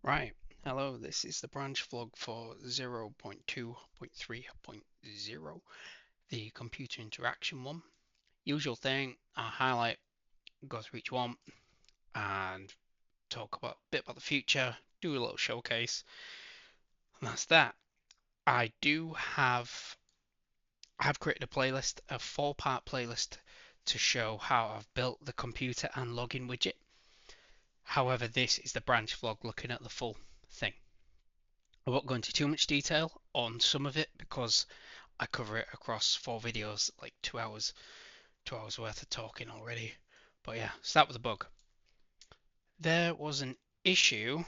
Right, hello, this is the branch vlog for 0.2.3.0, the computer interaction one. Usual thing, I highlight, go through each one, and talk a bit about the future, do a little showcase, and that's that. I have created a playlist, a 4-part playlist to show how I've built the computer and login widget. However, this is the branch vlog looking at the full thing. I won't go into too much detail on some of it because I cover it across 4 videos, like 2 hours, 2 hours worth of talking already. But yeah, start with the bug. There was an issue,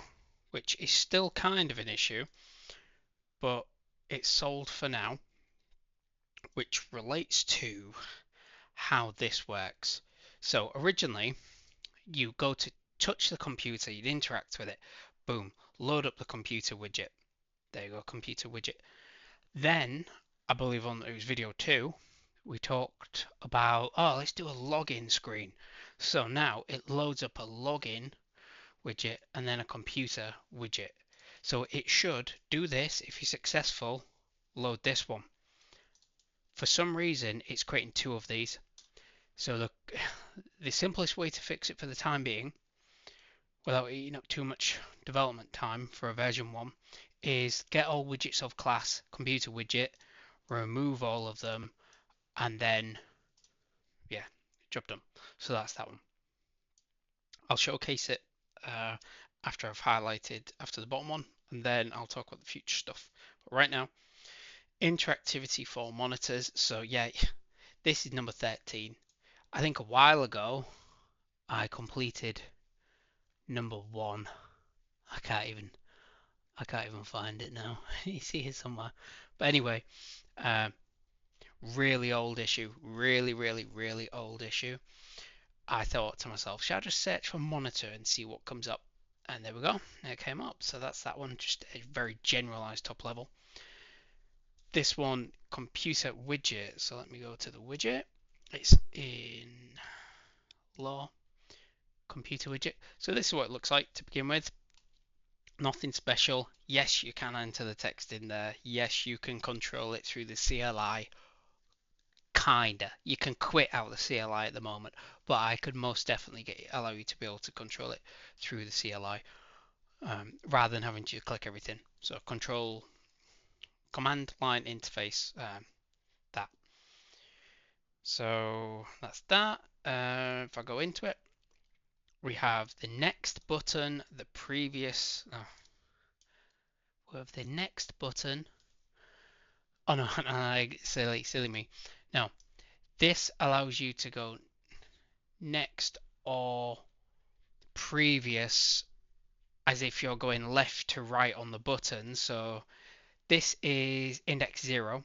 which is still kind of an issue, but it's solved for now, which relates to how this works. So originally, you go to touch the computer, you'd interact with it, boom, load up the computer widget. There you go, computer widget. Then, I believe it was video 2, we talked about, oh, let's do a login screen. So now it loads up a login widget and then a computer widget. So it should do this if you're successful, load this one. For some reason, it's creating 2 of these. So the simplest way to fix it for the time being, without eating up too much development time for a version 1, is get all widgets of class computer widget, remove all of them, and then yeah, job done. So that's that one. I'll showcase it uh, after I've highlighted after the bottom one, and then I'll talk about the future stuff. But right now, interactivity for monitors. So yeah, this is number 13. I think a while ago I completed number 1. I can't even I can't even find it now. You see it somewhere. But anyway, uh, really old issue, really old issue. I thought to myself, should I just search for monitor and see what comes up? And there we go, it came up. So that's that one, just a very generalized top level. This one, computer widget. So let me go to the widget. It's in law, computer widget. So this is what it looks like to begin with. Nothing special. Yes, you can enter the text in there. Yes, you can control it through the CLI. Kinda. You can quit out the CLI at the moment, but I could most definitely allow you to be able to control it through the CLI rather than having to click everything. So control command line interface that. So that's that. If I go into it, we have the next button, the previous. We have the next button. Oh no, silly me. Now this allows you to go next or previous as if you're going left to right on the button. So this is index 0,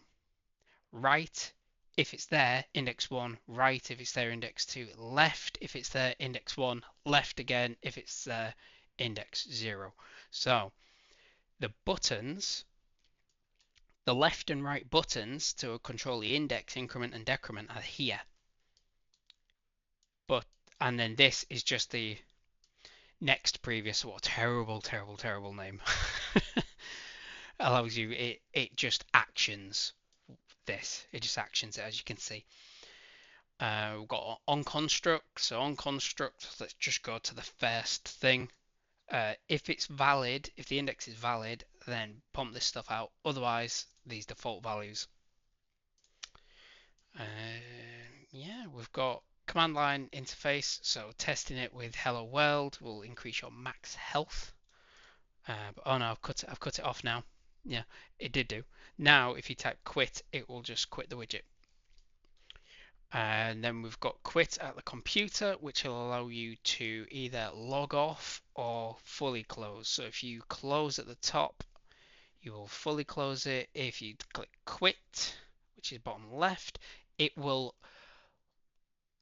right if it's there, index 1, right if it's there, index 2, left if it's there, index 1, left again if it's there, index 0. So the buttons, the left and right buttons to control the index, increment and decrement are here. But and then this is just the next previous. What a terrible name. Allows you, it just actions this. It just actions it, as you can see. We've got on construct. So on construct, let's just go to the first thing. If it's valid, if the index is valid, then pump this stuff out. Otherwise, these default values. Yeah, we've got command line interface. So testing it with hello world will increase your max health. Oh no, I've cut it off now. Yeah, it did do. Now, if you type quit, it will just quit the widget. And then we've got quit at the computer, which will allow you to either log off or fully close. So if you close at the top, you will fully close it. If you click quit, which is bottom left, it will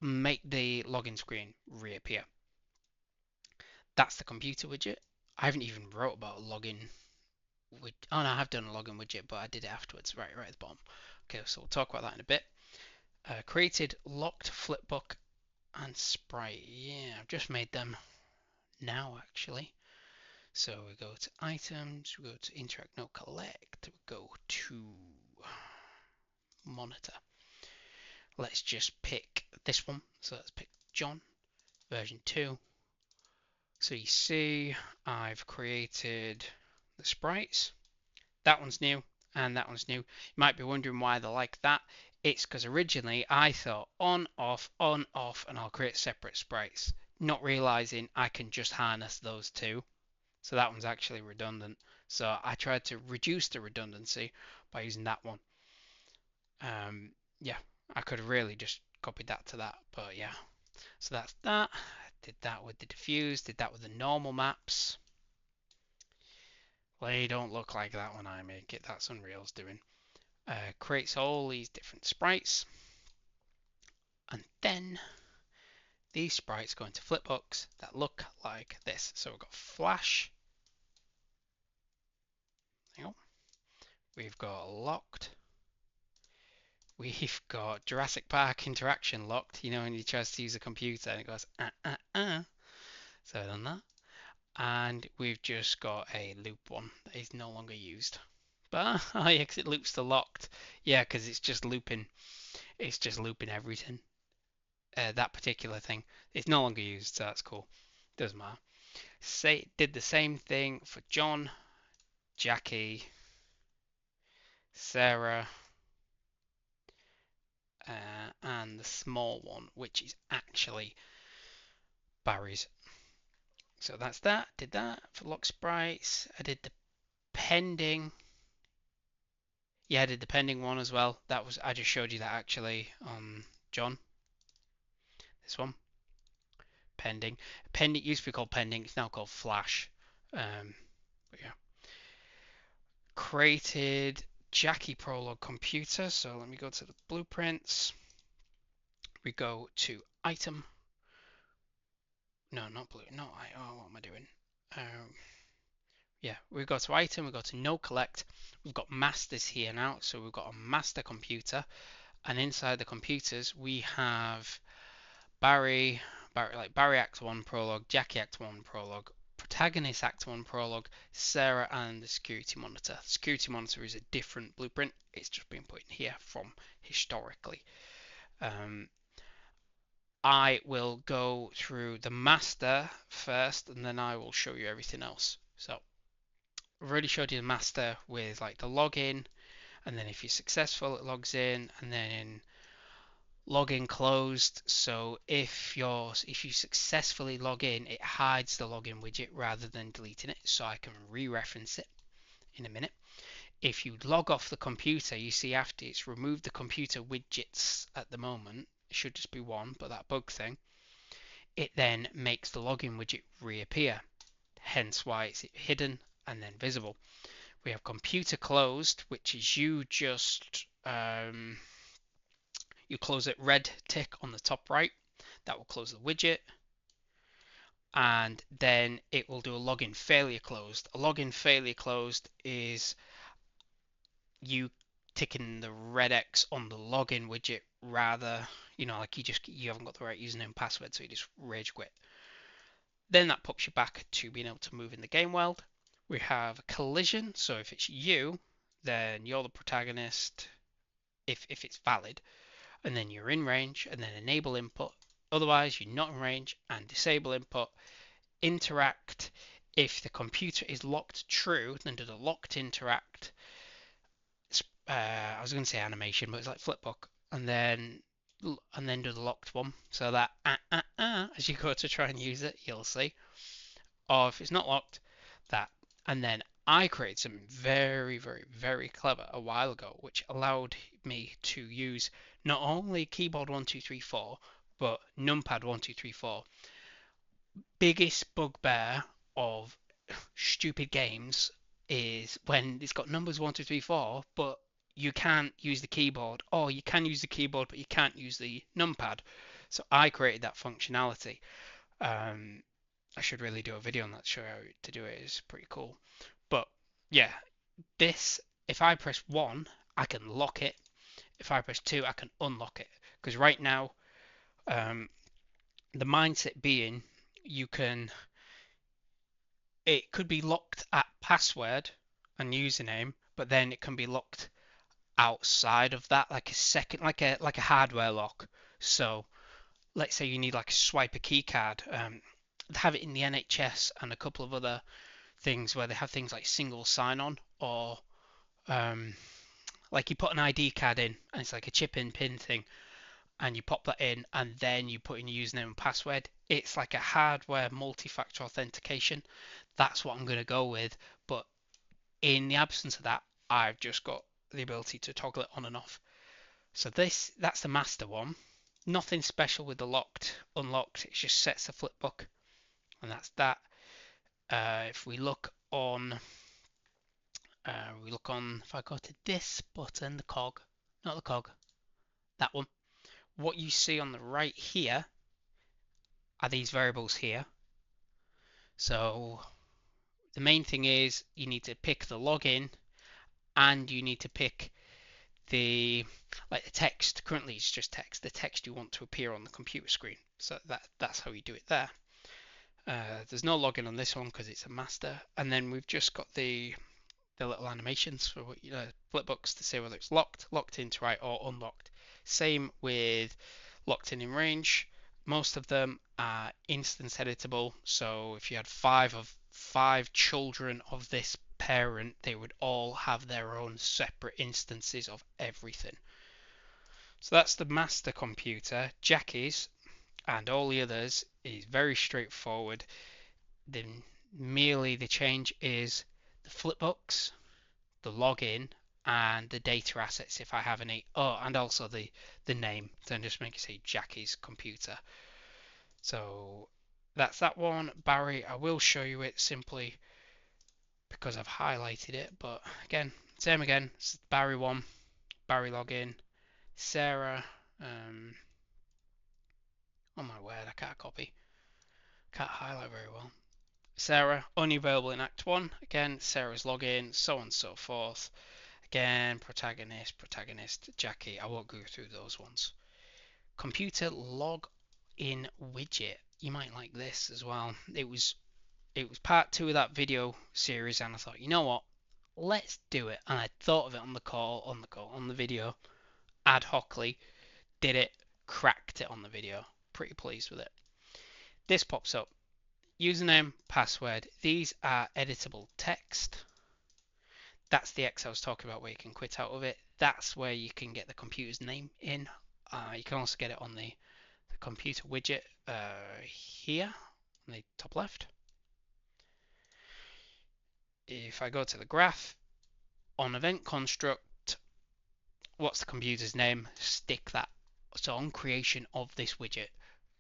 make the login screen reappear. That's the computer widget. I haven't even wrote about login. Oh no, I have done a login widget, but I did it afterwards, right at the bottom. Okay, so we'll talk about that in a bit. Created locked Flipbook and Sprite. Yeah, I've just made them now actually. So we go to items, we go to interact no collect, we go to monitor. Let's just pick this one. So let's pick John, version 2. So you see I've created the sprites. That one's new and that one's new. You might be wondering why they're like that. It's because originally I thought on, off, and I'll create separate sprites, not realizing I can just harness those two. So that one's actually redundant. So I tried to reduce the redundancy by using that one. Yeah, I could have really just copied that to that, but yeah. So that's that. Did that with the diffuse, did that with the normal maps. They don't look like that when I make it. That's Unreal's doing. Creates all these different sprites. And then these sprites go into flipbooks that look like this. So we've got Flash. Hang on. We've got Locked. We've got Jurassic Park interaction locked. You know, when you try to use a computer and it goes, So I've done that. And we've just got a loop one that is no longer used. But oh yeah, because it loops the locked. Yeah, because it's just looping. It's just looping everything. That particular thing. It's no longer used, so that's cool. Doesn't matter. Did the same thing for John, Jackie, Sarah, and the small one, which is actually Barry's. So that's that. Did that for lock sprites. I did the pending. Yeah, I did the pending one as well. That was, I just showed you that actually on John. This one. Pending. Pending used to be called pending. It's now called Flash. But yeah. Created Jackie Prologue computer. So let me go to the blueprints. We go to item. No, not blue. No, what am I doing? Yeah, we go to item. We go to no collect. We've got masters here now. So we've got a master computer, and inside the computers we have Barry Act 1 Prologue, Jackie Act 1 Prologue, Protagonist Act 1 Prologue, Sarah, and the Security Monitor. Security Monitor is a different blueprint. It's just been put in here from historically. I will go through the master first, and then I will show you everything else. So I've already showed you the master with like the login, and then if you're successful, it logs in, and then login closed. So if you successfully log in, it hides the login widget rather than deleting it, so I can re-reference it in a minute. If you log off the computer, you see after it's removed the computer widgets at the moment, it should just be one, but that bug thing, it then makes the login widget reappear, hence why it's hidden and then visible. We have computer closed, which is you just you close it, red tick on the top right, that will close the widget, and then it will do a login failure closed. A login failure closed is you ticking the red X on the login widget rather, like you haven't got the right username and password, so you just rage quit. Then that pops you back to being able to move in the game world. We have collision, so if it's you, then you're the protagonist if it's valid, and then you're in range, and then enable input. Otherwise, you're not in range, and disable input. Interact, if the computer is locked true, then do the locked interact. I was going to say animation, but it's like Flipbook, and then do the locked one, so that as you go to try and use it, you'll see. Or if it's not locked, that. And then I created something very, very, very clever a while ago, which allowed me to use not only keyboard 1, 2, 3, 4, but numpad 1, 2, 3, 4. Biggest bugbear of stupid games is when it's got numbers 1, 2, 3, 4, but you can't use the keyboard, or you can use the keyboard, but you can't use the numpad. So I created that functionality. I should really do a video on that to show how to do it. It's pretty cool. But yeah, this, if I press 1, I can lock it. If I press 2, I can unlock it. Because right now, the mindset being you can it could be locked at password and username, but then it can be locked outside of that, like a second, like a hardware lock. So let's say you need like a swipe a key card. They have it in the NHS and a couple of other things where they have things like single sign-on, or um, like you put an ID card in and it's like a chip in pin thing, and you pop that in and then you put in your username and password. It's like a hardware multi-factor authentication. That's what I'm going to go with. But in the absence of that, I've just got the ability to toggle it on and off. So that's the master one. Nothing special with the locked, unlocked. It just sets the flipbook, and that's that. If we look on, if I go to this button, the cog, not the cog, that one. What you see on the right here are these variables here. So the main thing is you need to pick the login, and you need to pick the text. Currently it's just text, the text you want to appear on the computer screen. So that's how you do it there. There's no login on this one because it's a master, and then we've just got the little animations for flipbooks to say whether it's locked, locked in to write, or unlocked. Same with locked in range. Most of them are instance editable, so if you had five children of this parent, they would all have their own separate instances of everything. So that's the master computer. Jackie's and all the others is very straightforward. Then merely the change is the flipbooks, the login, and the data assets if I have any. Oh, and also the name. Then just make it say Jackie's computer. So that's that one. Barry, I will show you it simply because I've highlighted it. But again, same again. It's Barry one, Barry login, Sarah. Oh my word, I can't copy. Can't highlight very well. Sarah, only available in Act 1. Again, Sarah's login, so on and so forth. Again, protagonist, Jackie. I won't go through those ones. Computer log in widget. You might like this as well. It was part 2 of that video series, and I thought, you know what? Let's do it. And I thought of it on the video, ad hocly, did it, cracked it on the video. Pretty pleased with it. This pops up. Username, password. These are editable text. That's the X I was talking about where you can quit out of it. That's where you can get the computer's name in. You can also get it on the computer widget here on the top left. If I go to the graph, on event construct, what's the computer's name? Stick that. So on creation of this widget,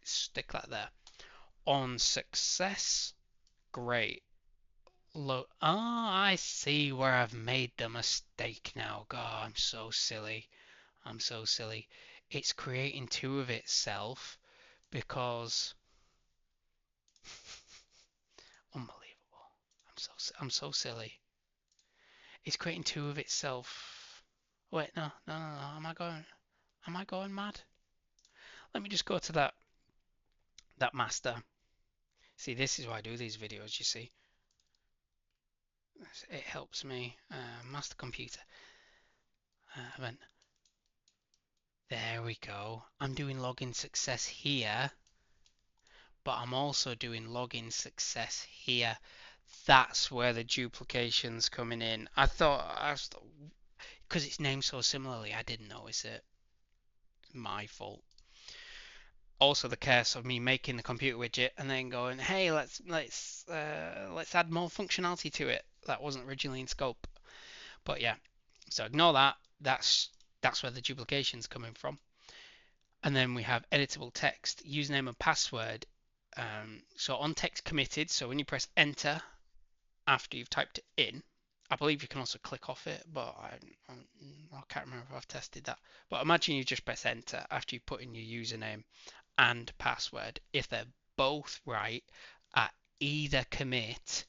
stick that there. On success, great. Look, I see where I've made the mistake now. God, I'm so silly. I'm so silly. It's creating 2 of itself because unbelievable. I'm so silly. It's creating 2 of itself. Wait, no. Am I going mad? Let me just go to that master. See, this is why I do these videos, you see. It helps me. Master computer. Event. There we go. I'm doing login success here, but I'm also doing login success here. That's where the duplication's coming in. I thought, because it's named so similarly, I didn't notice it. My fault. Also the curse of me making the computer widget and then going, hey, let's add more functionality to it. That wasn't originally in scope. But yeah, so ignore that. That's where the duplication's coming from. And then we have editable text, username and password. So on text committed, so when you press enter after you've typed it in, I believe you can also click off it, but I can't remember if I've tested that. But imagine you just press enter after you put in your username and password. If they're both right at either commit,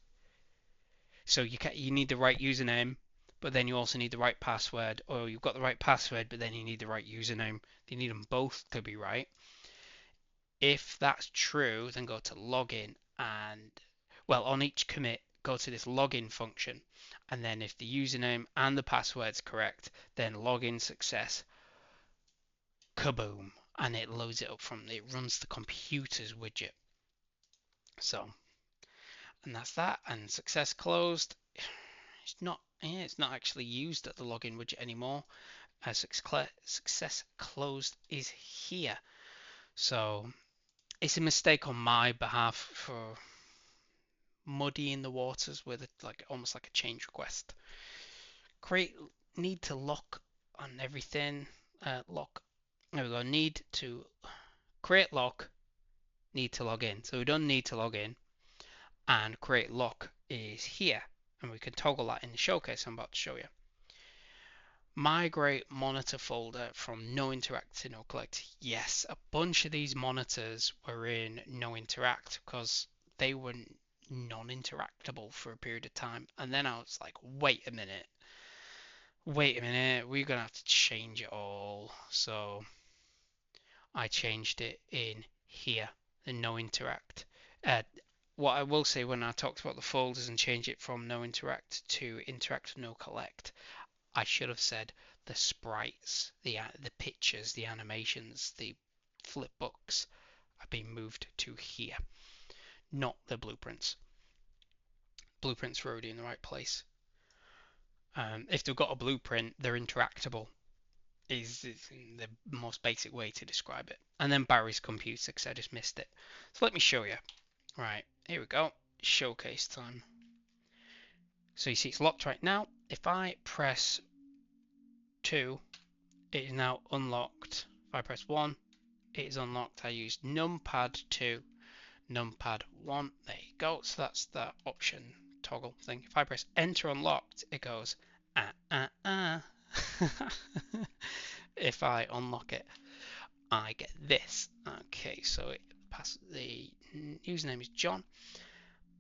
so you need the right username, but then you also need the right password, or you've got the right password, but then you need the right username. You need them both to be right. If that's true, then go to login, and Well, on each commit, go to this login function, and then if the username and the password's correct, then login success, kaboom, and it loads it up it runs the computer's widget. So, and that's that, and success closed. It's not actually used at the login widget anymore. Success closed is here. So it's a mistake on my behalf for muddying the waters with almost like a change request. Create need to lock on everything. Lock. There we go. Need to create lock. Need to log in. So we don't need to log in, and create lock is here, and we can toggle that in the showcase I'm about to show you. Migrate monitor folder from no interact to no collect. Yes, a bunch of these monitors were in no interact because they were non-interactable for a period of time, and then I was like, wait a minute, we're gonna have to change it all. So I changed it in here, the no interact. What I will say, when I talked about the folders and change it from no interact to interact no collect, I should have said the sprites, the pictures, the animations, the flipbooks have been moved to here, not the blueprints. Blueprints are already in the right place. If they've got a blueprint, they're interactable, is the most basic way to describe it. And then Barry's computer, because I just missed it. So let me show you. Right, here we go. Showcase time. So you see it's locked right now. If I press 2, it is now unlocked. If I press 1, it is unlocked. I used numpad 2, numpad 1. There you go. So that's the option toggle thing. If I press enter unlocked, it goes If I unlock it, I get this. Okay, so the username is John,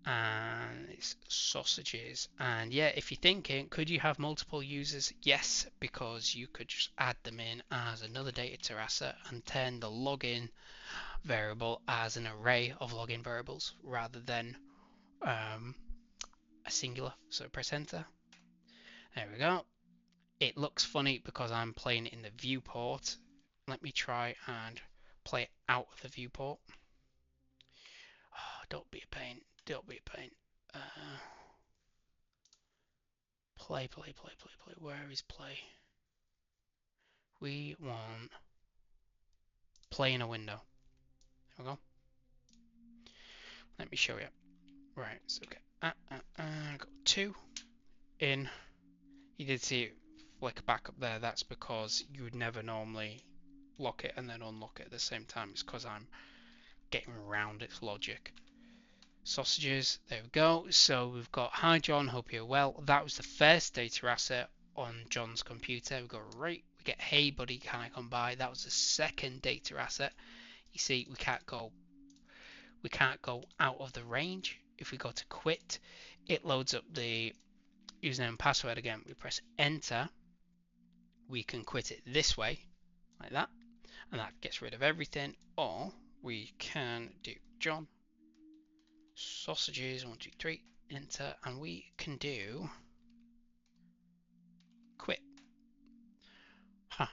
and it's sausages. And yeah, if you're thinking, could you have multiple users? Yes, because you could just add them in as another data asset and turn the login variable as an array of login variables rather than a singular. So press enter. There we go. It looks funny because I'm playing it in the viewport. Let me try and play it out of the viewport. Oh, don't be a pain. Don't be a pain. Play. Where is play? We want play in a window. There we go. Let me show you. Right, so okay. Got 2 in. You did see it flick back up there. That's because you would never normally lock it and then unlock it at the same time. It's because I'm getting around its logic. Sausages, there we go. So we've got hi John, hope you're well. That was the first data asset on John's computer. We go right, we get hey buddy, can I come by? That was the second data asset. You see, we can't go out of the range. If we go to quit, it loads up the username and password again. We press enter. We can quit it this way, like that, and that gets rid of everything. Or we can do John sausages 1 2 3 enter, and we can do quit. Huh.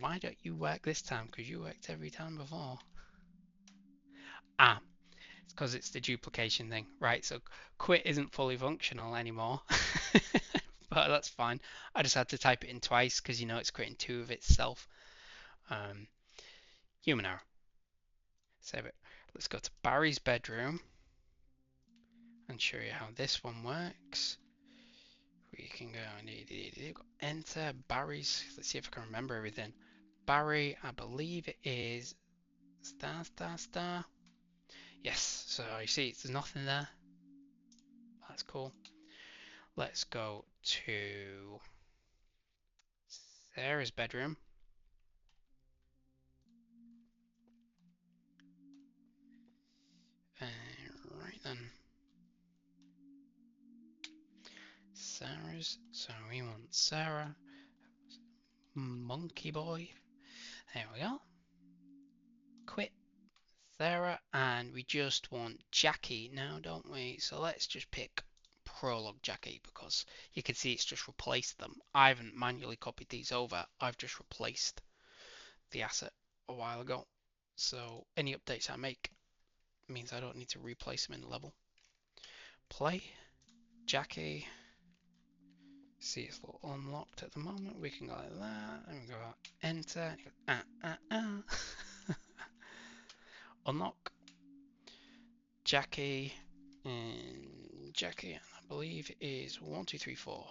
Why don't you work this time? Because you worked every time before. It's because it's the duplication thing, right? So quit isn't fully functional anymore. But that's fine. I just had to type it in twice because it's creating 2 of itself. Human error. Save it. Let's go to Barry's bedroom and show you how this one works. We can go enter Barry's. Let's see if I can remember everything. Barry, I believe it is star. Yes, so you see there's nothing there. That's cool. Let's go to Sarah's bedroom. Right then. Sarah's. So we want Sarah. Monkey boy. There we go. Quit. there, and we just want Jackie now, don't we? So let's just pick Prologue Jackie because you can see it's just replaced them. I haven't manually copied these over, I've just replaced the asset a while ago. So any updates I make means I don't need to replace them in the level. Play Jackie. See, it's a little unlocked at the moment. We can go like that, and we go enter. Unlock Jackie, and Jackie, I believe, is 1, 2, 3, 4.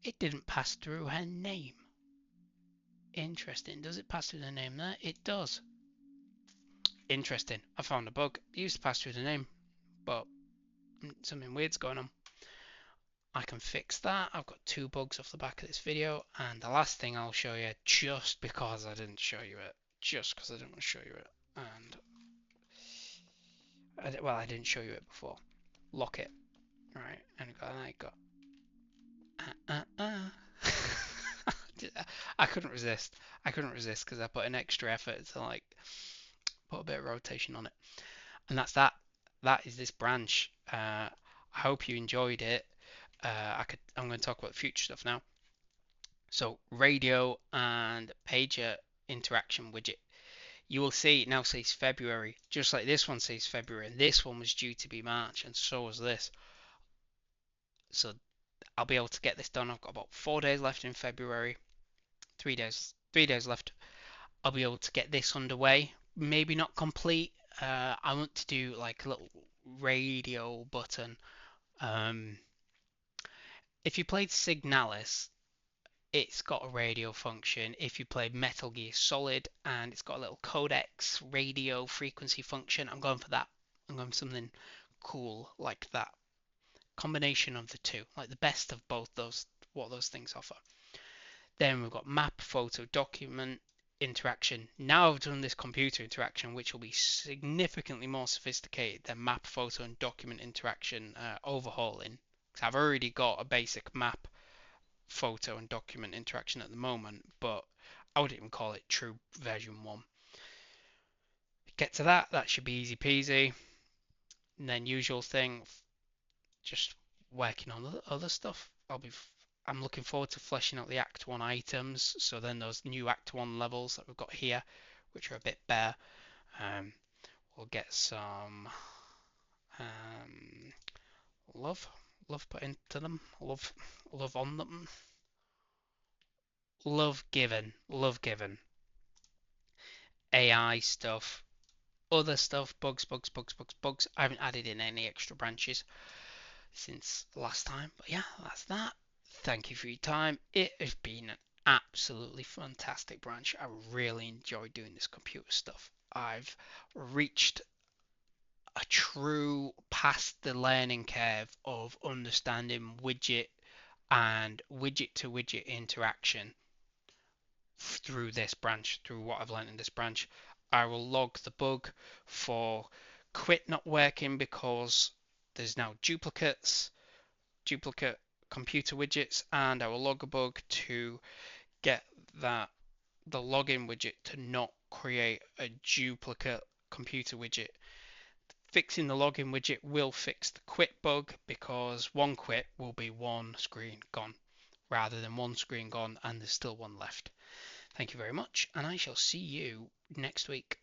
It didn't pass through her name. Interesting. Does it pass through the name there? It does. Interesting. I found a bug. It used to pass through the name, but something weird's going on. I can fix that. I've got 2 bugs off the back of this video, and the last thing I'll show you, just because I didn't show you it, and I didn't show you it before. Lock it, right? And I got I couldn't resist. Because I put an extra effort to like put a bit of rotation on it, and that's that. That is this branch. I hope you enjoyed it. I'm going to talk about future stuff now. So radio and pager interaction widget. You will see it now says February, just like this one says February, and this one was due to be March, and so was this. So I'll be able to get this done. I've got about 4 days left in February, 3 days left. I'll be able to get this underway. Maybe not complete. I want to do like a little radio button. If you played Signalis, it's got a radio function. If you played Metal Gear Solid, and it's got a little codex radio frequency function, I'm going for that. I'm going for something cool like that. Combination of the two, like the best of both those, what those things offer. Then we've got map, photo, document, interaction. Now I've done this computer interaction, which will be significantly more sophisticated than map, photo, and document interaction overhauling. Because I've already got a basic map, photo, and document interaction at the moment, but I wouldn't even call it true version 1. Get to that, that should be easy peasy. And then usual thing, just working on the other stuff. I'm looking forward to fleshing out the Act 1 items, so then those new Act 1 levels that we've got here, which are a bit bare, we'll get some love put into them, love on them, love given, AI stuff, other stuff, bugs. I haven't added in any extra branches since last time, but yeah, that's that. Thank you for your time. It has been an absolutely fantastic branch. I really enjoyed doing this computer stuff. I've reached a true past the learning curve of understanding widget and widget to widget interaction through this branch, through what I've learned in this branch. I will log the bug for quit not working because there's now duplicate computer widgets, and I will log a bug to get the login widget to not create a duplicate computer widget. Fixing the login widget will fix the quit bug because one quit will be one screen gone rather than one screen gone and there's still one left. Thank you very much, and I shall see you next week.